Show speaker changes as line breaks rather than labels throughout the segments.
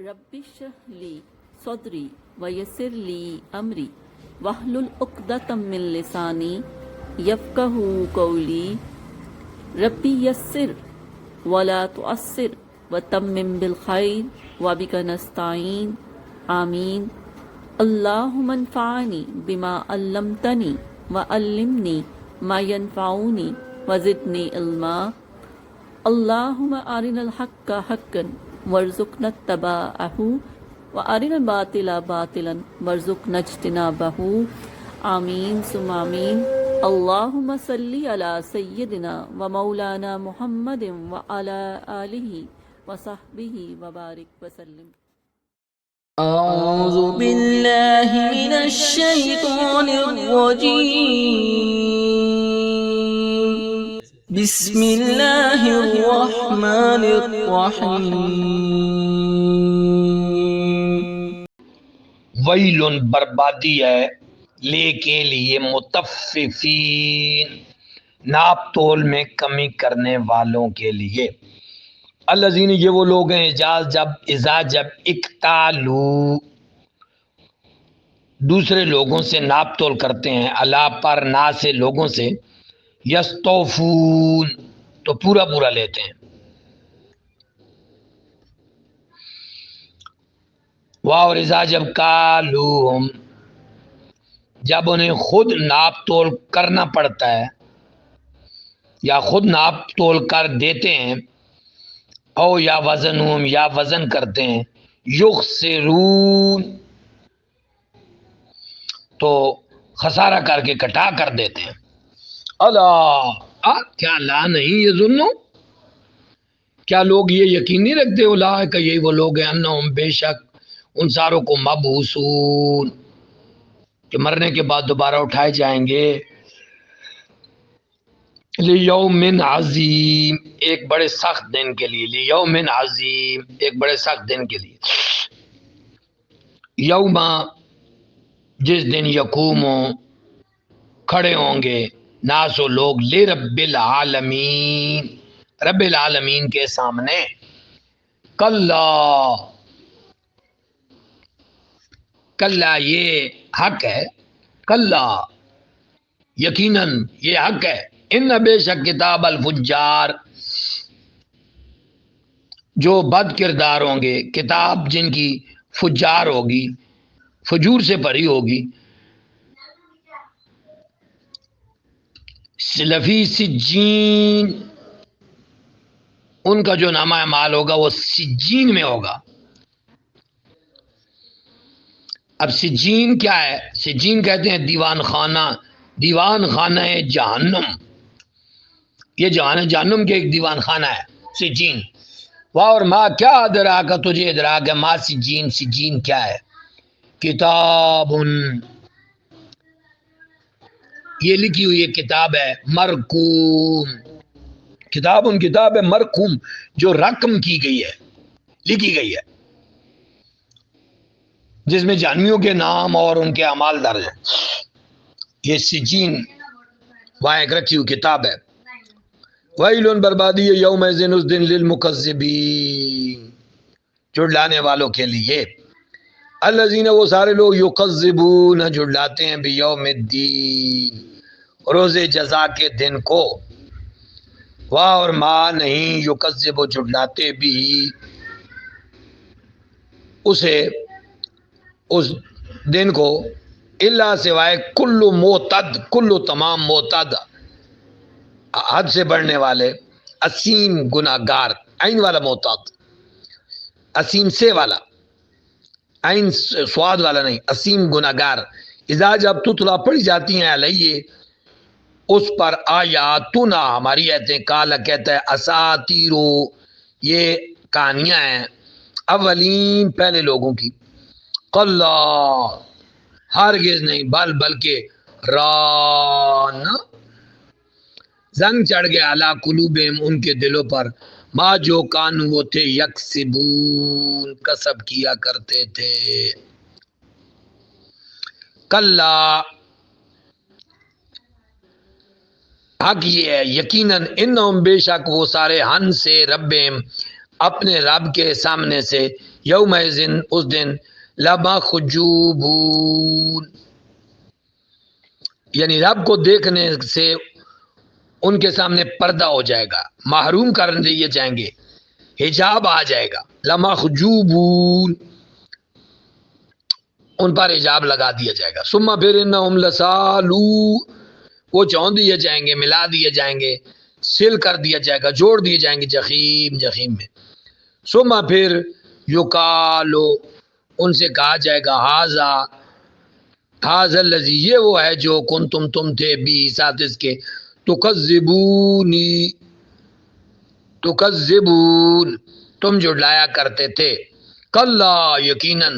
رب اشرح لی صدری ویسر لی امری واحلل عقدۃ من لسانی یفقہوا قولی ربی یسر ولا تعسر وتمم بالخیر وبک نستعین آمین اللہم انفعنی بما علمتنی وعلمنی ما ینفعنی وزدنی علما اللہم ارنا الحق حقا وارزقنا اتباعہ وارنا الباطل باطلا وارزقنا اجتنابہ آمین ثم آمین اللہم صلی علی سیدنا و مولانا محمد وعلی آلہ وصحبہ وبارک وسلم۔
اعوذ باللہ من الشیطان الرجیم، بسم اللہ الرحمن الرحیم۔
ویل بربادی ہے لے کے لیے مطففین، ناپ تول میں کمی کرنے والوں کے لیے۔ الذین، یہ وہ لوگ ہیں جب اکتالو دوسرے لوگوں سے ناپ تول کرتے ہیں، اللہ پر نا سے لوگوں سے، یستوفون تو پورا پورا لیتے ہیں، اور اذا جب کالوہم جب انہیں خود ناپ تول کرنا پڑتا ہے یا خود ناپ تول کر دیتے ہیں، او یا وزنہم یا وزن کرتے ہیں، یخسرون تو خسارہ کر کے کٹا کر دیتے ہیں۔ اللہ کیا لا نہیں یہ ظنو، کیا لوگ یہ یقین نہیں رکھتے اولئک یہی وہ لوگ ہیں انہم بے شک ان ساروں کو مبعوثون کہ مرنے کے بعد دوبارہ اٹھائے جائیں گے، لیوم عظیم ایک بڑے سخت دن کے لیے، لیوم عظیم ایک بڑے سخت دن کے لیے، یوم جس دن یقوم کھڑے ہوں گے ناس و لوگ لرب العالمین رب العالمین کے سامنے، کلا یہ حق ہے، کلا یقیناً یہ حق ہے، ان بے شک کتاب الفجار جو بد کردار ہوں گے، کتاب جن کی فجار ہوگی، فجور سے بھری ہوگی، لفی سجین ان کا جو نامہ اعمال ہوگا وہ سجین میں ہوگا۔ اب سجین کیا ہے؟ سجین کہتے ہیں دیوان خانہ ہے جہنم، یہ جہنم کے ایک دیوان خانہ ہے سجین۔ واہ اور ماں کیا ادراک تجھے ادراک ہے ماں سجین، سجین کیا ہے؟ کتاب یہ لکھی ہوئی کتاب ہے، مرقوم کتاب ہے مرقوم جو رقم کی گئی ہے، لکھی گئی ہے، جس میں جہنمیوں کے نام اور ان کے اعمال درج ہیں۔ یہ سجین وہاں ایک رکھی ہوئی کتاب ہے۔ ویل بربادی ہے یوم اس دن للمکذبین جھٹلانے والوں کے لیے، الذین وہ سارے لوگ یکذبون جھٹلاتے ہیں بیوم الدین روز جزا کے دن کو، واہ اور ماں نہیں یکذب جھٹلاتے بھی اسے اس دن کو، اللہ سوائے کل معتد کل تمام معتد حد سے بڑھنے والے، اسیم گناہگار، عین والا معتد، اسیم سے والا، عین سواد والا نہیں، اسیم گناہگار، اذا جب تتلا پڑھی جاتی ہیں علیہ اس پر آیاتنا ہماری آیتیں، کالا کہتا ہے اساطیرو یہ کہانیاں ہیں اولین پہلے لوگوں کی، قلا ہرگز نہیں، بلکہ ران زنگ چڑھ گیا علی قلوبہم ان کے دلوں پر، ما جو کانو وہ تھے یکسبون کسب کیا کرتے تھے، کلا حق یہ ہے یقیناً انہم بے شک وہ سارے ہن سے ربہم اپنے رب کے سامنے سے یومئذ اس دن لمحجوبون یعنی رب کو دیکھنے سے ان کے سامنے پردہ ہو جائے گا، محروم کر دیے جائیں گے، حجاب آ جائے گا، لمحجوبون ان پر حجاب لگا دیا جائے گا، ثم پھر انہم لسالو وہ چون دیے جائیں گے، ملا دیے جائیں گے، سل کر دیا جائے گا، جوڑ دیے جائیں گے جحیم میں، ثم پھر یقالو ان سے کہا جائے گا حاذا الذی یہ وہ ہے جو کنتم تم تھے بھی ساتھ اس کے تکذبون تم جھٹلایا کرتے تھے، کلا یقیناً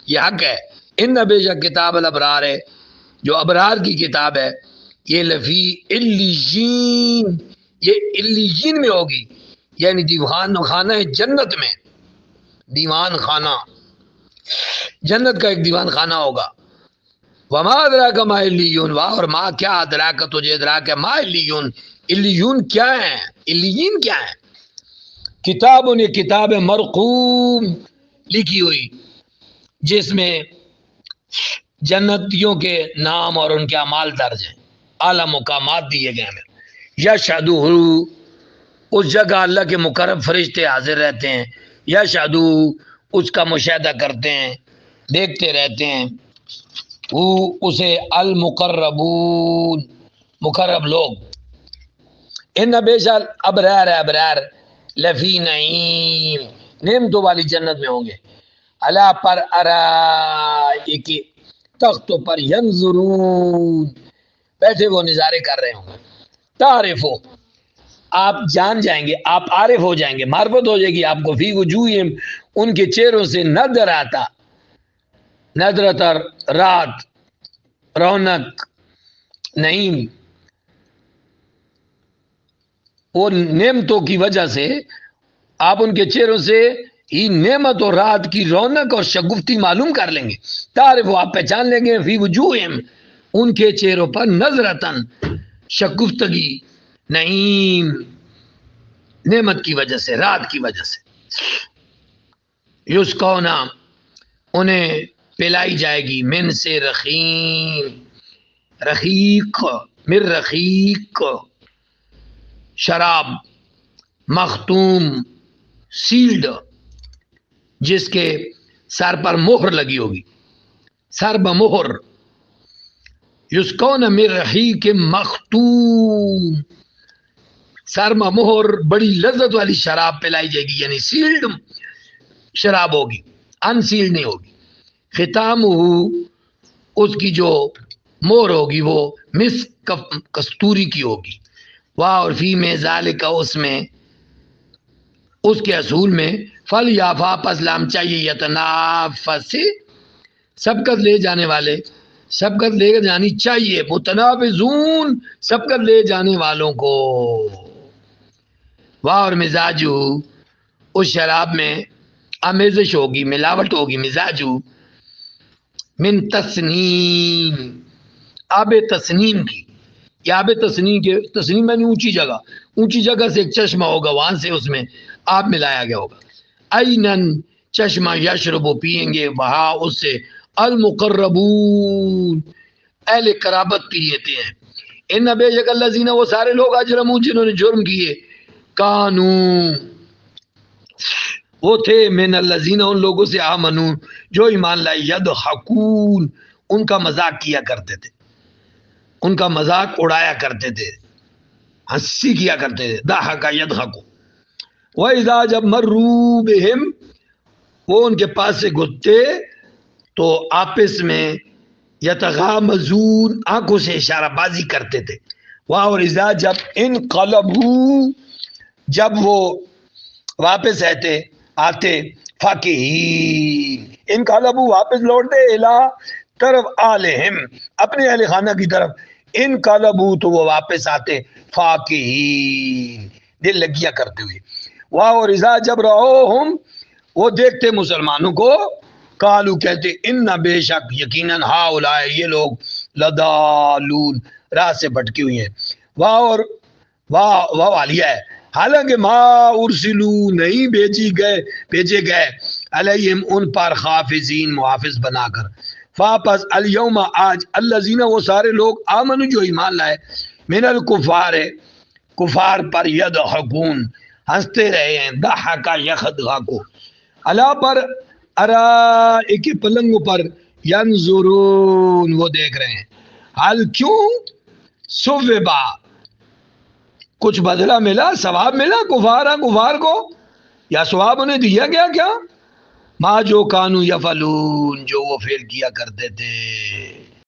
یہ حق ہے، ان بے شک کتاب الابرار ہے جو ابرار کی کتاب ہے، یہ لفی علیین یہ علیین میں ہوگی، یعنی دیوان خانہ جنت میں، دیوان خانہ جنت کا ایک دیوان خانہ ہوگا، وما ادراک ما علیون واہ اور ما کیا ادراک تجھے ادراک ہے، ما علیون علیون کیا ہیں، علیین کیا ہیں، کتاب نے کتاب مرقوم لکھی ہوئی جس میں جنتیوں کے نام اور ان کے اعمال درج ہیں، اعلیٰ مقامات دیے گئے ہیں، یشہدہ اس جگہ اللہ کے مقرب فرشتے حاضر رہتے ہیں، یشہدہ اس کا مشاہدہ کرتے ہیں، دیکھتے رہتے ہیں، وہ اسے المقربون مقرب لوگ، ان بے شک ابرار لفی نعیم نعمتوں والی جنت میں ہوں گے، اللہ پر ارائک تختوں پر ینظرون بیٹھے وہ نظارے کر رہے ہوں گے، تعرفو آپ جان جائیں گے، آپ عارف ہو جائیں گے، معرفت ہو جائے گی آپ کو، فی وجوہہم ان کے چہروں سے نظر آتا، نظرت رات رونق نعیم، وہ نعمتوں کی وجہ سے آپ ان کے چہروں سے ہی نعمت اور رات کی رونق اور شگفتی معلوم کر لیں گے، تعرف آپ پہچان لیں گے، فی وجوہہم ان کے چہروں پر نظرتن شگفتگی نعیم نعمت کی وجہ سے، رات کی وجہ سے، یسقونا انہیں پلائی جائے گی من سے رقیق من رقیق شراب مختوم سیلڈ جس کے سر پر مہر لگی ہوگی، سر بمہر، یسقون من رقیق مختوم سر بمہر بڑی لذت والی شراب پلائی جائے گی، یعنی سیلڈ شراب ہوگی، ان سیلڈ نہیں ہوگی، ختام اس کی جو مور ہوگی وہ مسک کستوری کی ہوگی، واہ اور فی میں ذالک اس میں اس کے اصول میں فلیافا پس لام چاہیے یتنافس سبقت لے جانے والے، سبقت لے جانی چاہیے، متنافسون سبقت لے جانے والوں کو، واہ اور مزاج اس شراب میں آمیزش ہوگی، ملاوٹ ہوگی، مزاج من تسنیم آب تسنیم کی، یا آب تسنیم کے تسنیم یعنی اونچی جگہ سے ایک چشمہ ہوگا، وہاں سے اس میں آب ملایا گیا ہوگا، اینن چشمہ یشرب پئیں گے وہاں اس سے المقربون اہل قرابت پیتے ہیں، ان بے شک الذین وہ سارے لوگ اجرموا جنہوں نے جرم کیے، کانو وہ تھے من الذین ان لوگوں سے آمنو جو ایمان لائے، یضحکون ان کا مذاق کیا کرتے تھے، ان کا مذاق اڑایا کرتے تھے، ہنسی کیا کرتے تھے، ضحک یضحک، وَإِذَا جب مروا بہم وہ ان کے پاس سے گزرتے تو آپس میں یتغامزون آنکھوں سے اشارہ بازی کرتے تھے، اور اذا جب انقلبوا جب وہ واپس آتے فاکہین انقلبوا واپس لوٹتے الی طرف آلہم اپنے اہل خانہ کی طرف، انقلبوا تو وہ واپس آتے فاکہین دل لگیا کرتے ہوئے، اور اذا جب رہوہم وہ دیکھتے مسلمانوں کو، قالو کہتے ان بے شک یقیناً ہاؤلاء یہ لوگ لضالون راہ سے بھٹکی ہوئی ہیں، اور واہ والیہ ہے، حالانکہ ما ارسلو نہیں بھیجے گئے علیہم ان پر حافظین محافظ بنا کر. فاپس الیوم آج الذین وہ سارے لوگ آمنو جو ایمان لائے من الکفار کفار پر یضحکون ہنستے رہے ہیں ضحک یضحک علی پر ارائک کے پلنگوں پر ینظرون وہ دیکھ رہے ہیں حال کیوں صوبا کچھ بدلہ ملا ثواب ملا کفار کو یا ثواب انہیں دیا گیا کیا ما جو کانو یفعلون جو وہ فعل کیا کرتے تھے.